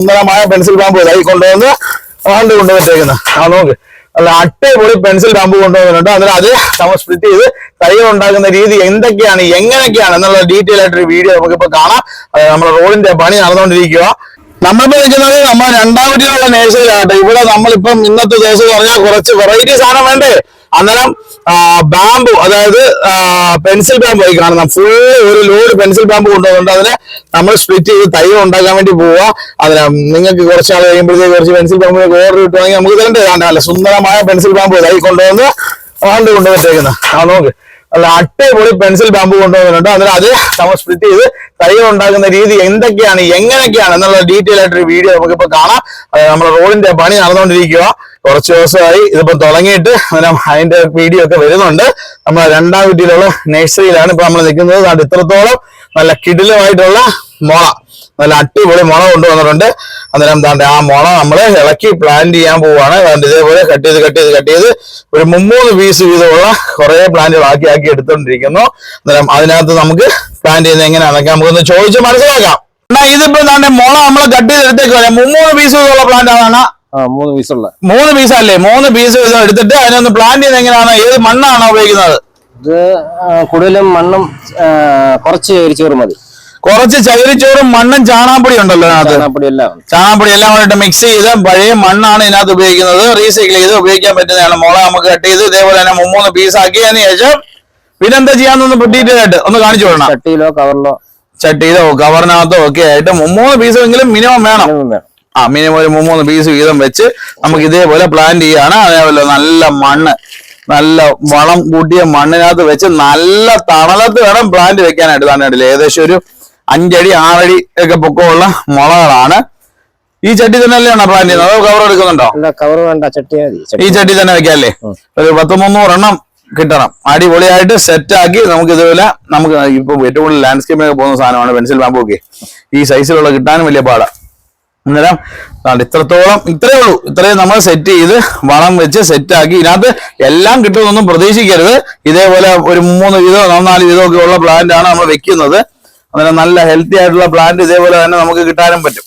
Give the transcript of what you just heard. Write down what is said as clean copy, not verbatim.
സുന്ദരമായ pencil bamboo ഇതായി കൊണ്ടുവന്ന് കൊണ്ടുവച്ചേക്കുന്നത് നോക്ക് അല്ല അട്ടേപൊളി പെൻസിൽ ബാമ്പു കൊണ്ടുവന്നിട്ടുണ്ട്. അതിൽ അത് നമ്മൾ സ്പ്ലിറ്റ് ചെയ്ത് തൈകൾ ഉണ്ടാക്കുന്ന രീതി എന്തൊക്കെയാണ് എങ്ങനെയൊക്കെയാണ് എന്നുള്ള ഡീറ്റെയിൽ ആയിട്ടൊരു വീഡിയോ നമുക്കിപ്പോ കാണാം. നമ്മുടെ റോഡിന്റെ പണി നടന്നുകൊണ്ടിരിക്കുക. നമ്മളിപ്പോ നിൽക്കുന്നത് നമ്മൾ രണ്ടാമതിലുള്ള നേഴ്സറിയിലാകട്ടെ. ഇവിടെ നമ്മളിപ്പം ഇന്നത്തെ ദിവസം പറഞ്ഞാൽ കുറച്ച് വെറൈറ്റി സാധനം വേണ്ടേ. അന്നേരം ബാമ്പു, അതായത് പെൻസിൽ ബാമ്പു ആയി കാണുന്ന ഫുള്ള് ഒരു ലോഡ് പെൻസിൽ ബാമ്പു കൊണ്ടുവന്നിട്ട് അതിനെ നമ്മൾ സ്പ്ലിറ്റ് ചെയ്ത് തൈകൾ ഉണ്ടാക്കാൻ വേണ്ടി പോവുക. അതിന് നിങ്ങൾക്ക് കുറച്ച് ആൾ കഴിയുമ്പോഴത്തേക്ക് കുറച്ച് പെൻസിൽ ബാമ്പ് ഓർഡർ കിട്ടുവാണെങ്കിൽ നമുക്ക് തരണ്ടേ. നല്ല സുന്ദരമായ പെൻസിൽ ബാമ്പു ഇതായി കൊണ്ടുവന്ന് കൊണ്ടുവച്ചേക്കുന്നത് നോക്ക് അല്ല അട്ടേപൊളി പെൻസിൽ ബാമ്പു കൊണ്ടുവന്നിട്ടുണ്ട്. അതിൽ അത് നമ്മൾ സ്പ്ലിറ്റ് ചെയ്ത് തൈകൾ ഉണ്ടാക്കുന്ന രീതി എന്തൊക്കെയാണ് എങ്ങനെയൊക്കെയാണ് എന്നുള്ള ഡീറ്റെയിൽ ആയിട്ടൊരു വീഡിയോ നമുക്കിപ്പോ കാണാം. നമ്മുടെ റോഡിന്റെ പണി നടന്നുകൊണ്ടിരിക്കുക. കുറച്ച് ദിവസമായി ഇതിപ്പോ തുടങ്ങിയിട്ട് അതിന്റെ വീഡിയോ ഒക്കെ വരുന്നുണ്ട്. നമ്മുടെ രണ്ടാം വീട്ടിലുള്ള നഴ്സറിയിലാണ് ഇപ്പൊ നമ്മൾ നിൽക്കുന്നത്. അത് ഇത്രത്തോളം നല്ല കിടിലമായിട്ടുള്ള മുള, നല്ല അടിപൊളി മുള കൊണ്ടുവന്നിട്ടുണ്ട്. അന്നേരം താണ്ട് ആ മുള നമ്മൾ ഇളക്കി പ്ലാന്റ് ചെയ്യാൻ പോവുകയാണ്. ഇതേപോലെ കട്ട് ചെയ്ത് ഒരു 3 പീസ് വീതമുള്ള കുറെ പ്ലാന്റ് ആക്കി എടുത്തോണ്ടിരിക്കുന്നു. അന്നേരം അതിനകത്ത് നമുക്ക് പ്ലാന്റ് ചെയ്യുന്നത് എങ്ങനെയാണെന്നൊക്കെ നമുക്കൊന്ന് ചോദിച്ച് മനസ്സിലാക്കാം. എന്നാ ഇതിപ്പോ താണ്ടെ മുള നമ്മൾ കട്ട് ചെയ്തെടുത്തേക്ക് 3 പീസ് വീതമുള്ള പ്ലാന്റ് ആണ്. 3 പീസുള്ള 3 പീസല്ലേ? 3 പീസ് വീതം എടുത്തിട്ട് അതിനൊന്ന് പ്ലാന്റ് ചെയ്യുന്നത് എങ്ങനെയാണ്? ഏത് മണ്ണാണോ ഉപയോഗിക്കുന്നത്? ഇത് കൂടുതലും മണ്ണും കുറച്ച് ചകിരിച്ചോറ് മതി. കുറച്ച് ചകിരിച്ചോറും മണ്ണും ചാണാപ്പൊടി ഉണ്ടല്ലോ ചാണാപ്പൊടി എല്ലാം കൂടെ മിക്സ് ചെയ്ത് പഴയ മണ്ണാണ് ഇതിനകത്ത് ഉപയോഗിക്കുന്നത്. റീസൈക്കിൾ ചെയ്ത് ഉപയോഗിക്കാൻ പറ്റുന്നതാണ്. മുള നമുക്ക് കട്ട് ചെയ്ത് ഇതേപോലെ തന്നെ 3 പീസ് ആക്കിയതിന് ശേഷം പിന്നെന്താ ചെയ്യാന്നൊന്ന് ഡീറ്റെയിൽ ആയിട്ട് ഒന്ന് കാണിച്ചു കൊടുക്കണം. ചട്ടിയിലോ കവറിനകത്തോ ഒക്കെ ആയിട്ട് 3 പീസെങ്കിലും മിനിമം വേണം. മിനിമം ഒരു 3 പീസ് വീതം വെച്ച് നമുക്ക് ഇതേപോലെ പ്ലാന്റ് ചെയ്യാണ്. അതേപോലെ നല്ല മണ്ണ്, നല്ല വളം കൂട്ടിയ മണ്ണിനകത്ത് വെച്ച് നല്ല തണലത്ത് വേണം പ്ലാന്റ് വെക്കാനായിട്ട്. തന്നെ ഏകദേശം ഒരു 5 അടി 6 അടി ഒക്കെ പൊക്കമുള്ള മുളകളാണ്. ഈ ചട്ടി തന്നെ അല്ലേ പ്ലാന്റ് ചെയ്യുന്നത്? അതോ കവർ എടുക്കുന്നുണ്ടോ? കവർ വേണ്ട, ചട്ടി ഈ ചട്ടി തന്നെ വെക്കാല്ലേ? ഒരു 200-300 എണ്ണം കിട്ടണം. അടിപൊളിയായിട്ട് സെറ്റാക്കി നമുക്ക് ഇതുപോലെ നമുക്ക് ഇപ്പൊ ഏറ്റവും കൂടുതൽ ലാൻഡ്സ്കേപ്പിനൊക്കെ പോകുന്ന സാധനമാണ് പെൻസിൽ ബാമ്പു ഒക്കെ. ഈ സൈസിലുള്ള കിട്ടാനും വലിയ പാടാ. അന്നേരം ഇത്രയേ ഉള്ളൂ. ഇത്രയും നമ്മൾ സെറ്റ് ചെയ്ത് വളം വെച്ച് സെറ്റാക്കി ഇതിനകത്ത് എല്ലാം കിട്ടുമെന്നൊന്നും പ്രതീക്ഷിക്കരുത്. ഇതേപോലെ ഒരു 3 വീതോ 4 വീതോ ഒക്കെ ഉള്ള പ്ലാന്റ് ആണ് നമ്മൾ വെക്കുന്നത്. അന്നേരം നല്ല ഹെൽത്തി ആയിട്ടുള്ള പ്ലാന്റ് ഇതേപോലെ തന്നെ നമുക്ക് കിട്ടാനും പറ്റും.